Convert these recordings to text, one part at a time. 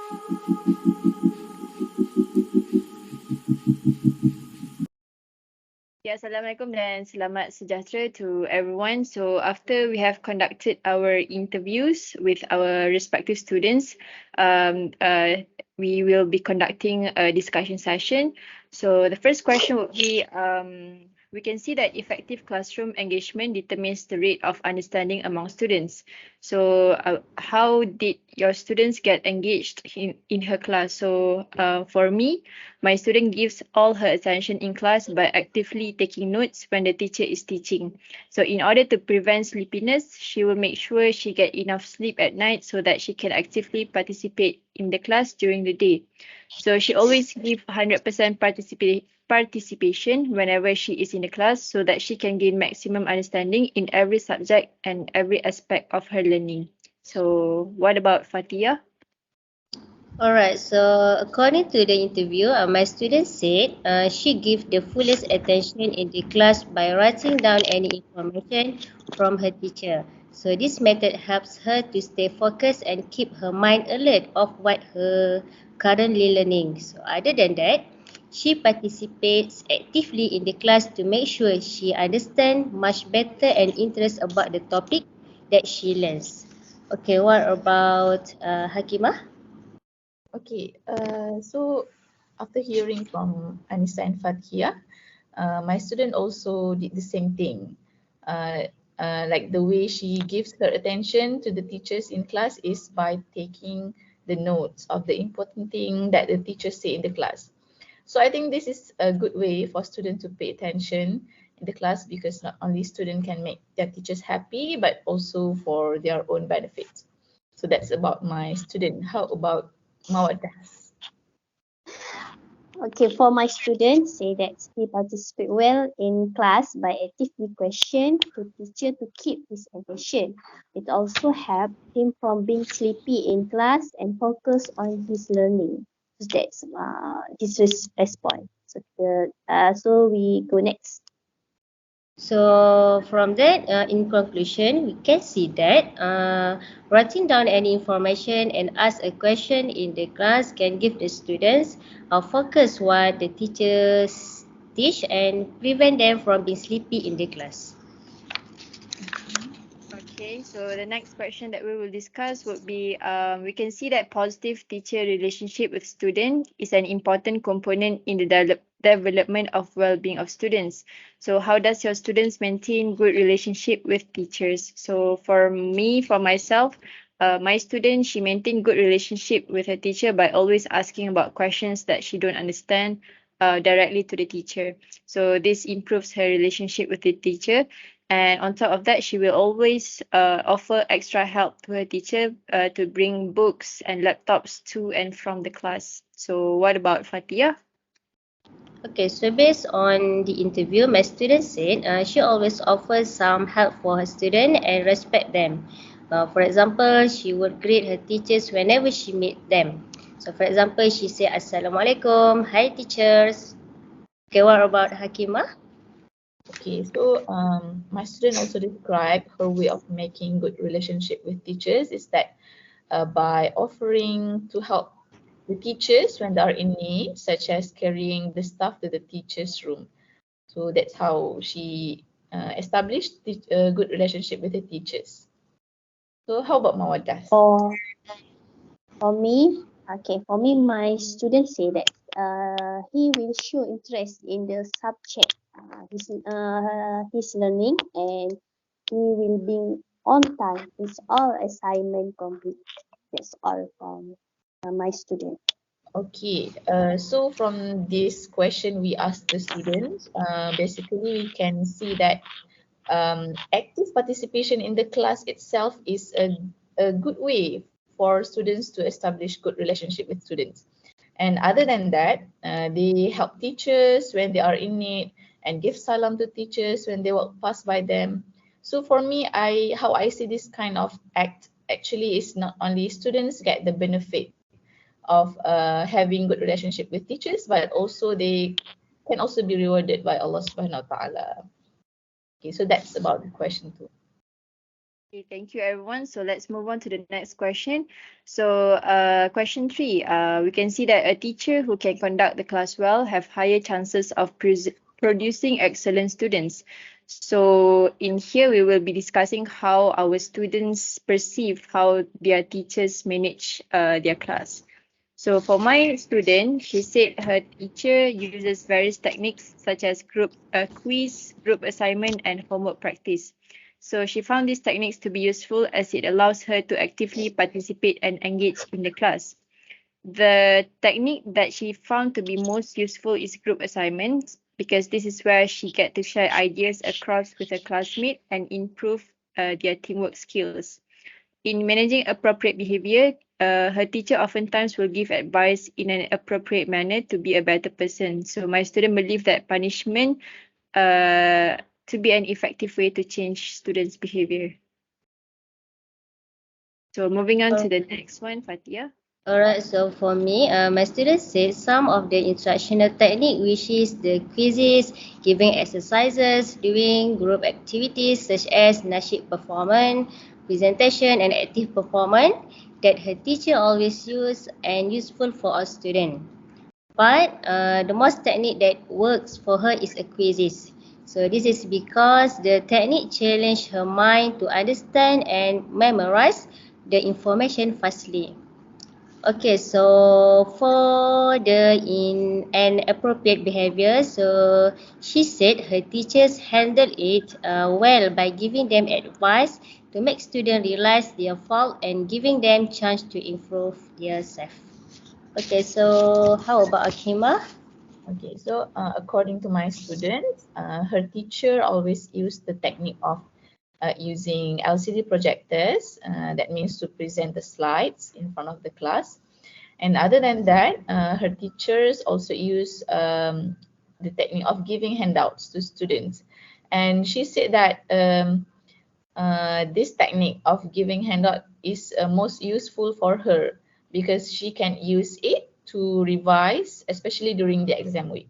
Ya, Assalamualaikum dan selamat sejahtera to everyone. So after we have conducted our interviews with our respective students, we will be conducting a discussion session. So the first question would be, we can see that effective classroom engagement determines the rate of understanding among students. So how did your students get engaged in her class? So for me, my student gives all her attention in class by actively taking notes when the teacher is teaching. So in order to prevent sleepiness, she will make sure she get enough sleep at night so that she can actively participate in the class during the day. So she always give 100% participation whenever she is in the class so that she can gain maximum understanding in every subject and every aspect of her learning. So what about Fathiah? Alright, so according to the interview, my student said she gave the fullest attention in the class by writing down any information from her teacher. So this method helps her to stay focused and keep her mind alert of what her currently learning. So other than that, she participates actively in the class to make sure she understands much better and interest about the topic that she learns. Okay, what about Hakimah? Okay, so after hearing from ANNISAA and Fathiah, my student also did the same thing. Like the way she gives her attention to the teachers in class is by taking the notes of the important thing that the teachers say in the class. So I think this is a good way for students to pay attention in the class because not only students can make their teachers happy, but also for their own benefit. So that's about my student. How about MAWADDAH? Okay, for my students, say that he participate well in class by actively question to teacher to keep his attention. It also helped him from being sleepy in class and focus on his learning. So that's his response. So we go next. So from that, in conclusion, we can see that writing down any information and ask a question in the class can give the students a focus what the teachers teach and prevent them from being sleepy in the class. Okay, so the next question that we will discuss would be, we can see that positive teacher relationship with student is an important component in the development of well-being of students. So how does your students maintain good relationship with teachers? So for me, for myself, my student, she maintain good relationship with her teacher by always asking about questions that she don't understand directly to the teacher. So this improves her relationship with the teacher. And on top of that, she will always offer extra help to her teacher to bring books and laptops to and from the class. So what about Fathiah? Okay, so based on the interview, my student said she always offers some help for her student and respect them. For example, she would greet her teachers whenever she meet them. So for example, she said Assalamualaikum, hi teachers. Okay, what about Hakimah? Okay, so my student also described her way of making good relationship with teachers is that by offering to help the teachers when they are in need, such as carrying the stuff to the teacher's room. So that's how she established a good relationship with the teachers. So how about Mawaddah? For me, my students say that he will show interest in the subject he's learning, and he will be on time. It's all assignment complete. That's all from my student. Okay, so from this question we asked the students, basically we can see that active participation in the class itself is a good way for students to establish good relationship with students. And other than that, they help teachers when they are in need and give salam to teachers when they walk past by them. So for me, how I see this kind of act actually is not only students get the benefit of having good relationship with teachers, but also they can also be rewarded by Allah Subhanahu Wa Taala. Okay, so that's about the question too. Okay, thank you everyone. So let's move on to the next question. So question 3, we can see that a teacher who can conduct the class well have higher chances of producing excellent students. So in here we will be discussing how our students perceive how their teachers manage their class. So for my student, she said her teacher uses various techniques such as group quiz, group assignment, and homework practice. So she found these techniques to be useful as it allows her to actively participate and engage in the class. The technique that she found to be most useful is group assignments because this is where she get to share ideas across with her classmate and improve their teamwork skills. In managing appropriate behavior, her teacher oftentimes will give advice in an appropriate manner to be a better person. So my student believe that punishment to be an effective way to change students' behavior. So moving on to the next one, Fathiah. Alright, so for me, my students said some of the instructional technique, which is the quizzes, giving exercises, doing group activities such as nasyid performance, presentation and active performance that her teacher always use and useful for our student. But the most technique that works for her is a quizzes. So this is because the technique challenge her mind to understand and memorize the information fastly. Okay, so for the inappropriate behavior, so she said her teachers handle it well by giving them advice to make students realize their fault and giving them chance to improve themselves. Okay, so how about Akima? Okay, so according to my students, her teacher always used the technique of using LCD projectors, that means to present the slides in front of the class. And other than that, her teachers also use the technique of giving handouts to students. And she said that this technique of giving handout is most useful for her because she can use it to revise, especially during the exam week.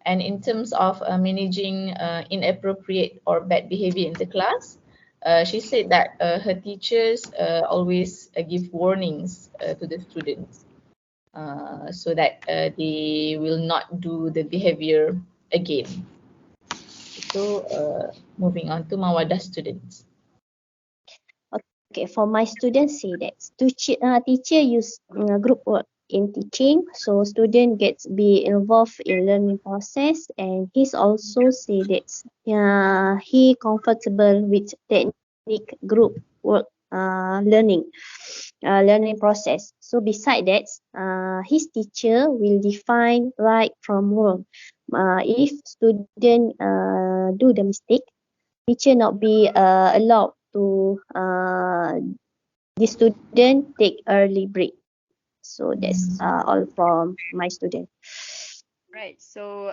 And in terms of managing inappropriate or bad behavior in the class, she said that her teachers always give warnings to the students so that they will not do the behavior again. So moving on to MAWADDAH students. Okay, for my students say that teacher use group work in teaching, so student gets be involved in learning process, and he's also say that he comfortable with technique group work learning process. So beside that, his teacher will define right from wrong. If student do the mistake, teacher not be allowed to the student take early break. So that's all from my student. Right. So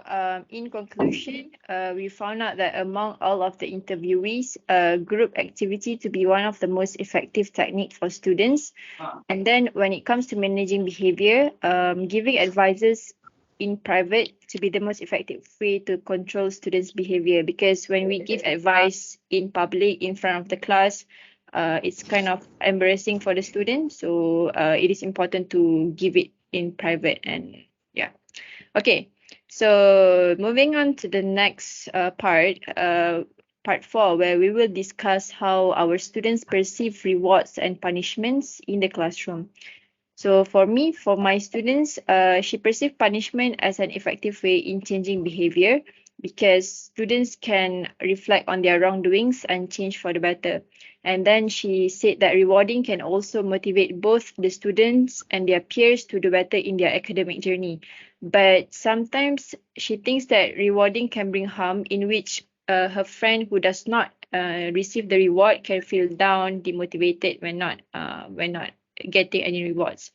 in conclusion, we found out that among all of the interviewees, group activity to be one of the most effective technique for students. And then when it comes to managing behavior, giving advices in private to be the most effective way to control students' behavior. Because when we give advice in public in front of the class, it's kind of embarrassing for the student. So it is important to give it in private. And yeah. Okay, so moving on to the next part 4, where we will discuss how our students perceive rewards and punishments in the classroom. So for me, for my students, she perceived punishment as an effective way in changing behavior because students can reflect on their wrongdoings and change for the better. And then she said that rewarding can also motivate both the students and their peers to do better in their academic journey. But sometimes she thinks that rewarding can bring harm, in which her friend who does not receive the reward can feel down, demotivated when not getting any rewards.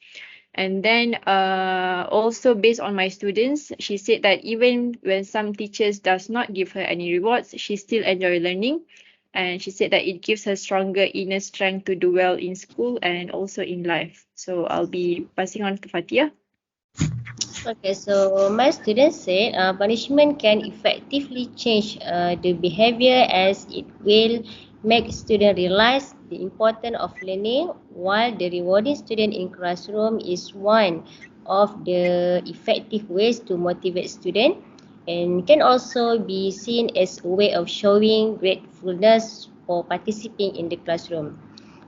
And then also based on my students, she said that even when some teachers does not give her any rewards, she still enjoy learning. And she said that it gives her stronger inner strength to do well in school and also in life. So I'll be passing on to Fathiah. Okay, so my students said punishment can effectively change the behavior as it will make students realize the importance of learning, while the rewarding student in classroom is one of the effective ways to motivate students and can also be seen as a way of showing gratefulness for participating in the classroom.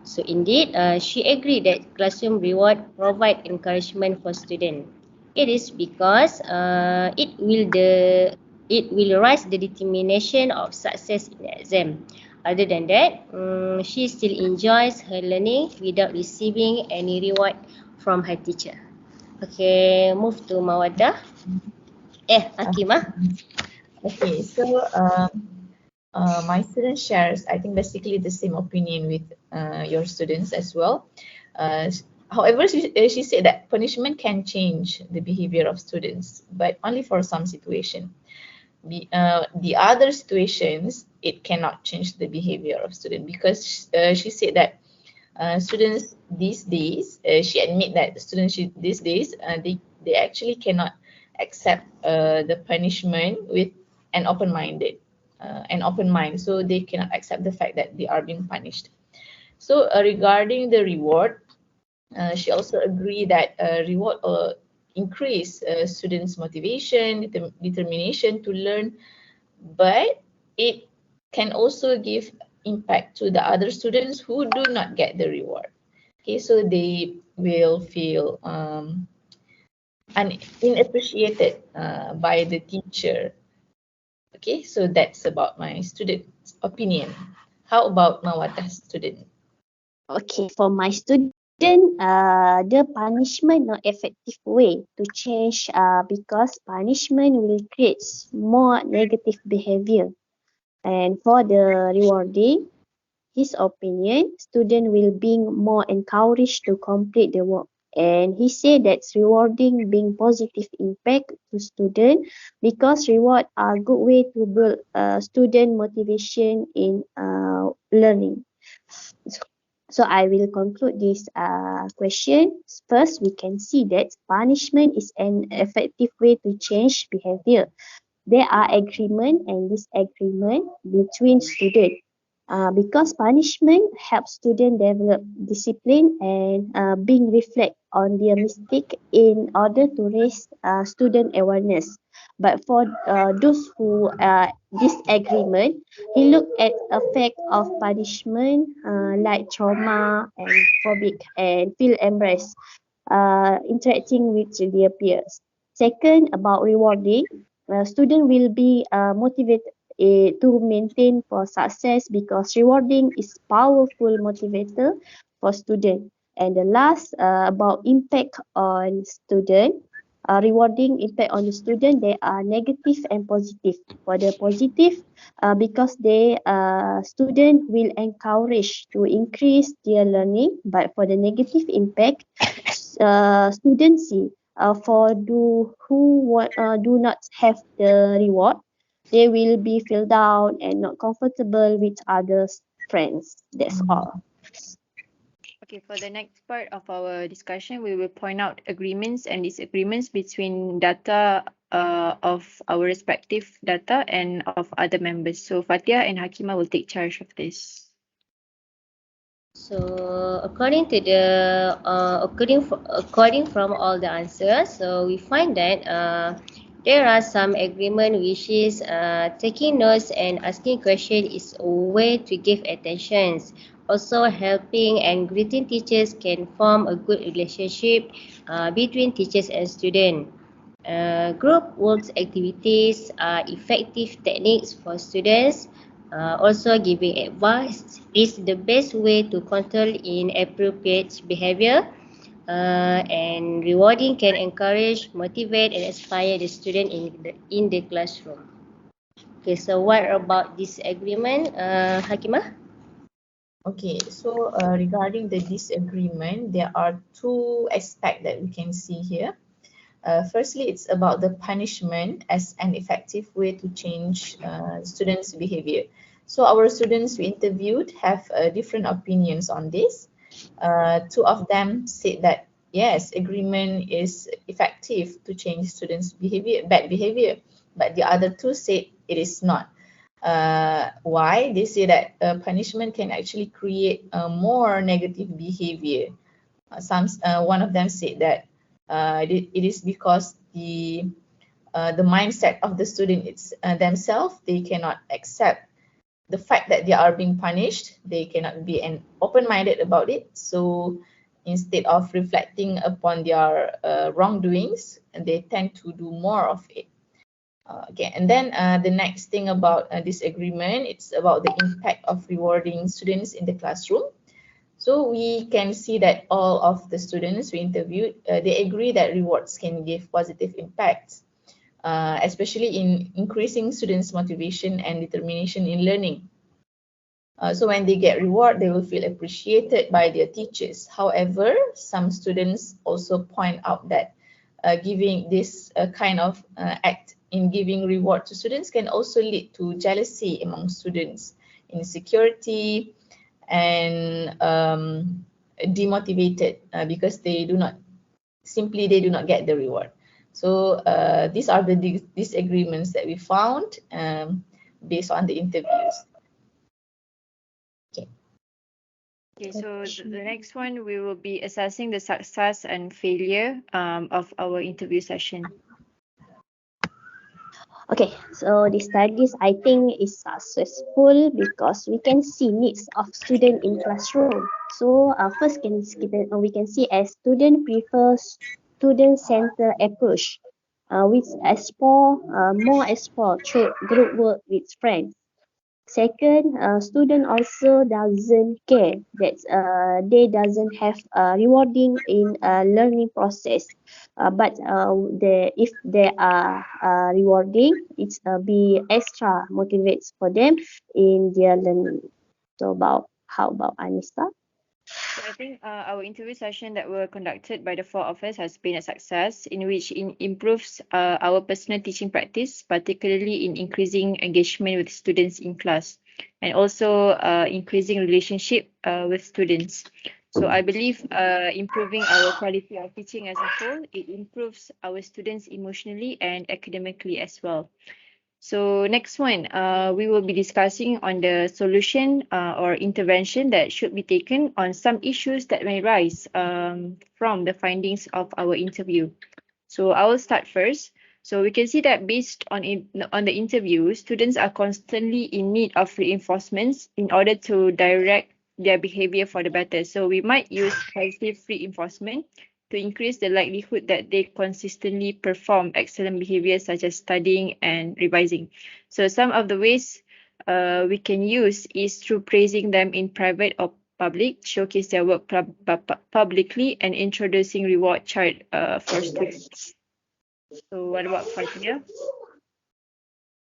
So indeed, she agreed that classroom reward provide encouragement for students. It is because it will raise the determination of success in the exam. Other than that, she still enjoys her learning without receiving any reward from her teacher. Okay, move to Mawaddah. Hakimah. Okay, so my student shares, I think, basically the same opinion with your students as well. However, she said that punishment can change the behavior of students, but only for some situation. The other situations, it cannot change the behavior of student because she said that students these days, she admit that students these days, they actually cannot accept the punishment with an open mind. So they cannot accept the fact that they are being punished. So regarding the reward, she also agreed that reward increase students' motivation, determination to learn, but it can also give impact to the other students who do not get the reward. Okay, so they will feel inappreciated by the teacher. Okay, so that's about my student's opinion. How about Mawaddah's student? Okay, for my student, the punishment not effective way to change because punishment will create more negative behavior. And for the rewarding, his opinion, student will be more encouraged to complete the work. And he said that's rewarding being positive impact to student because reward are good way to build student motivation in learning. So I will conclude this question. First, we can see that punishment is an effective way to change behavior. There are agreement and disagreement between students because punishment helps students develop discipline and being reflect on their mistake in order to raise student awareness. But for those who disagreement, he looked at effect of punishment like trauma and phobic and feel embarrassed interacting with their peers. Second, about rewarding, student will be motivated to maintain for success because rewarding is powerful motivator for student. And the last about impact on student, rewarding impact on the student, they are negative and positive. For the positive, because they student will encourage to increase their learning, but for the negative impact, students see for do not have the reward, they will be feel down and not comfortable with others friends. That's all. Okay, for the next part of our discussion, we will point out agreements and disagreements between data of our respective data and of other members. So Fathiah and Hakimah will take charge of this. So according to the according from all the answers, so we find that there are some agreement which is taking notes and asking question is a way to give attentions. Also helping and greeting teachers can form a good relationship between teachers and students. Group works activities are effective techniques for students. Also, giving advice is the best way to control inappropriate behavior. And rewarding can encourage, motivate, and inspire the student in the classroom. Okay, so what about this agreement, Hakimah? Okay, so regarding the disagreement, there are two aspects that we can see here. Firstly, it's about the punishment as an effective way to change students' behavior. So our students we interviewed have different opinions on this. Two of them said that yes, agreement is effective to change students' bad behavior, but the other two said it is not. Why? They say that punishment can actually create more negative behavior. One of them said that it is because the mindset of the student themselves, they cannot accept the fact that they are being punished. They cannot be open-minded about it. So instead of reflecting upon their wrongdoings, they tend to do more of it. Okay, and then the next thing about this agreement, it's about the impact of rewarding students in the classroom. So we can see that all of the students we interviewed, they agree that rewards can give positive impacts, especially in increasing students' motivation and determination in learning. So when they get reward, they will feel appreciated by their teachers. However, some students also point out that giving this kind of act in giving reward to students can also lead to jealousy among students, insecurity, and demotivated because they do not get the reward. So these are the disagreements that we found based on the interviews. Okay, so the next one, we will be assessing the success and failure of our interview session. Okay, so the studies I think is successful because we can see needs of student in classroom. So first we can see as student prefers student-centered approach, which explore trade group work with friends. Second, student also doesn't care that they doesn't have rewarding in learning process. If they are rewarding, it's be extra motivates for them in their learning. So how about Anissa? So I think our interview session that were conducted by the four of us has been a success, in which it improves our personal teaching practice, particularly in increasing engagement with students in class, and also increasing relationship with students. So I believe improving our quality of teaching as a whole, it improves our students emotionally and academically as well. So next one, we will be discussing on the solution or intervention that should be taken on some issues that may rise from the findings of our interview. So I will start first. So we can see that based on the interview, students are constantly in need of reinforcements in order to direct their behavior for the better. So we might use positive reinforcement to increase the likelihood that they consistently perform excellent behaviors such as studying and revising. So some of the ways we can use is through praising them in private or public, showcase their work publicly, and introducing reward chart for students. So what about Fathiah?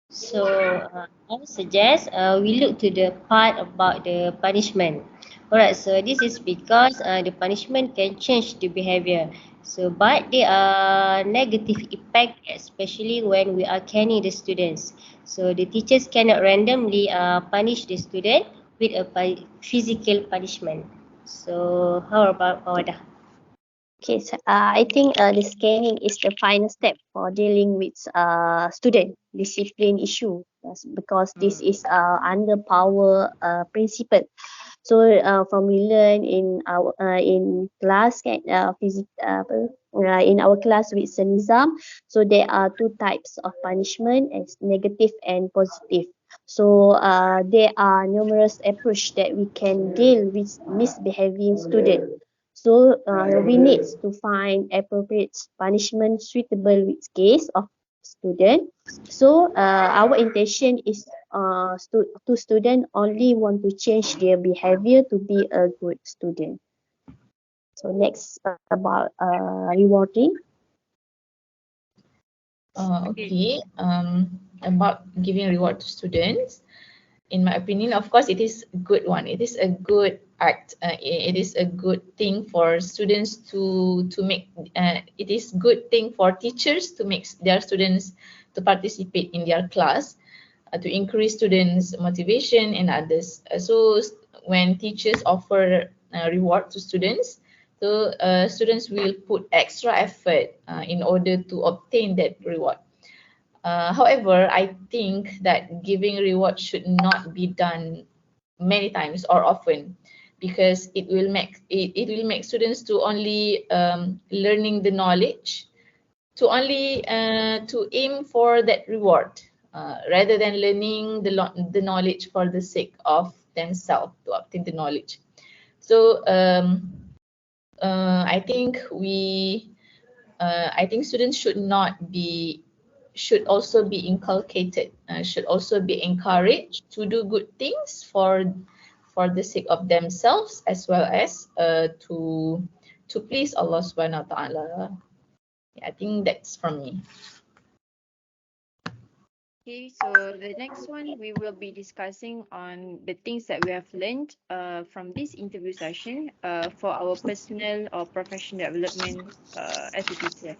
So I would suggest we look to the part about the punishment. Alright, so this is because the punishment can change the behavior. So, but they are negative impact, especially when we are caning the students. So the teachers cannot randomly punish the student with a physical punishment. So how about Mawadah? Okay, so, I think the scanning is the final step for dealing with student discipline issue because this is under power principle. So from we learn in our in class in our class with Senizam, so there are two types of punishment as negative and positive. So there are numerous approach that we can deal with misbehaving student. So we need to find appropriate punishment suitable with case of student. So our intention is to student only want to change their behavior to be a good student. So next about rewarding. Okay. About giving reward to students, in my opinion, of course, it is a good one. It is a good act. It is a good thing for students to make. It is good thing for teachers to make their students to participate in their class, to increase students' motivation and others. When teachers offer reward to students, so students will put extra effort in order to obtain that reward. However, I think that giving reward should not be done many times or often, because it will make students to only learning the knowledge, to only to aim for that reward, rather than learning the knowledge for the sake of themselves to obtain the knowledge. So I think I think students should also be inculcated, should also be encouraged to do good things for the sake of themselves, as well as to please Allah Subhanahu wa Taala. Yeah, I think that's from me. Okay, so the next one we will be discussing on the things that we have learned from this interview session for our personal or professional development as a teacher.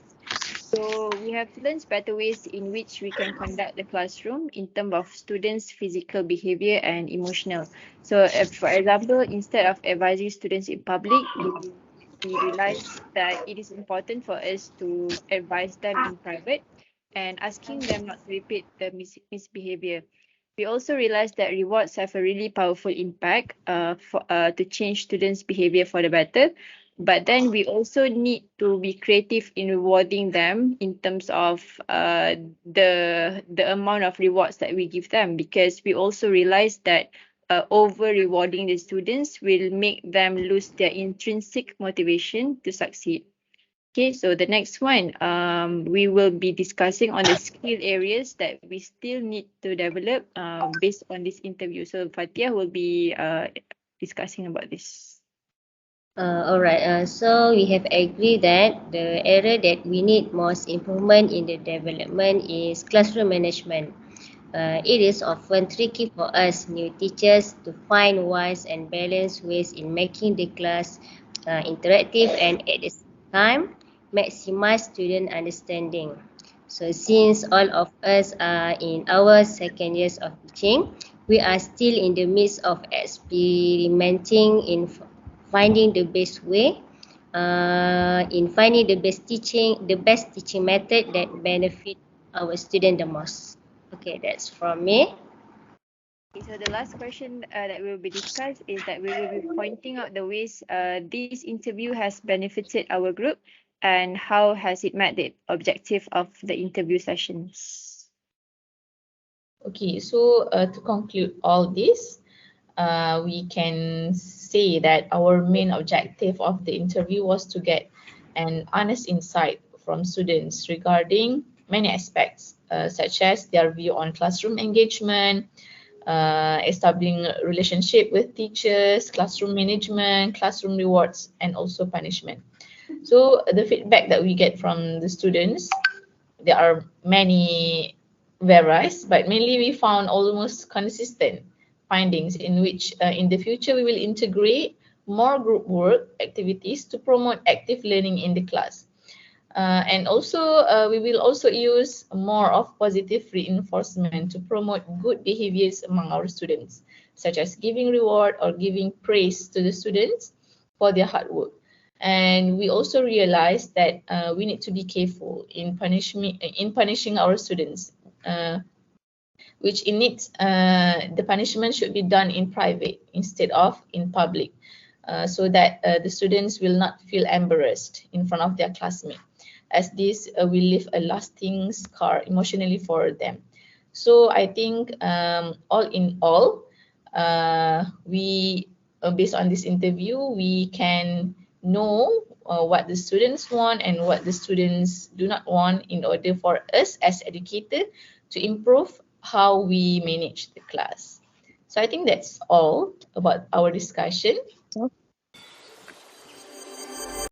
So we have learned better ways in which we can conduct the classroom in terms of students' physical behavior and emotional. So for example, instead of advising students in public, we realize that it is important for us to advise them in private and asking them not to repeat the misbehavior. We also realized that rewards have a really powerful impact to change students' behavior for the better. But then we also need to be creative in rewarding them in terms of the amount of rewards that we give them, because we also realize that over rewarding the students will make them lose their intrinsic motivation to succeed. Okay, so the next one, we will be discussing on the skill areas that we still need to develop based on this interview. So Fathiah will be discussing about this. Alright, so we have agreed that the area that we need most improvement in the development is classroom management. It is often tricky for us new teachers to find wise and balanced ways in making the class interactive and at the same time maximize student understanding. So since all of us are in our second years of teaching, we are still in the midst of experimenting in finding the best way, in finding the best teaching method that benefit our student the most. Okay, that's from me. Okay, so the last question that will be discussed is that we will be pointing out the ways this interview has benefited our group and how has it met the objective of the interview sessions. Okay, so to conclude all this, we can say that our main objective of the interview was to get an honest insight from students regarding many aspects, such as their view on classroom engagement, establishing relationship with teachers, classroom management, classroom rewards, and also punishment. So the feedback that we get from the students, there are many varies, but mainly we found almost consistent findings in which in the future we will integrate more group work activities to promote active learning in the class. And also we will also use more of positive reinforcement to promote good behaviors among our students, such as giving reward or giving praise to the students for their hard work. And we also realize that we need to be careful in punishing our students, which in it the punishment should be done in private instead of in public, so that the students will not feel embarrassed in front of their classmates, as this will leave a lasting scar emotionally for them. So I think all in all, we based on this interview, we can know what the students want and what the students do not want in order for us as educators to improve how we manage the class. So I think that's all about our discussion.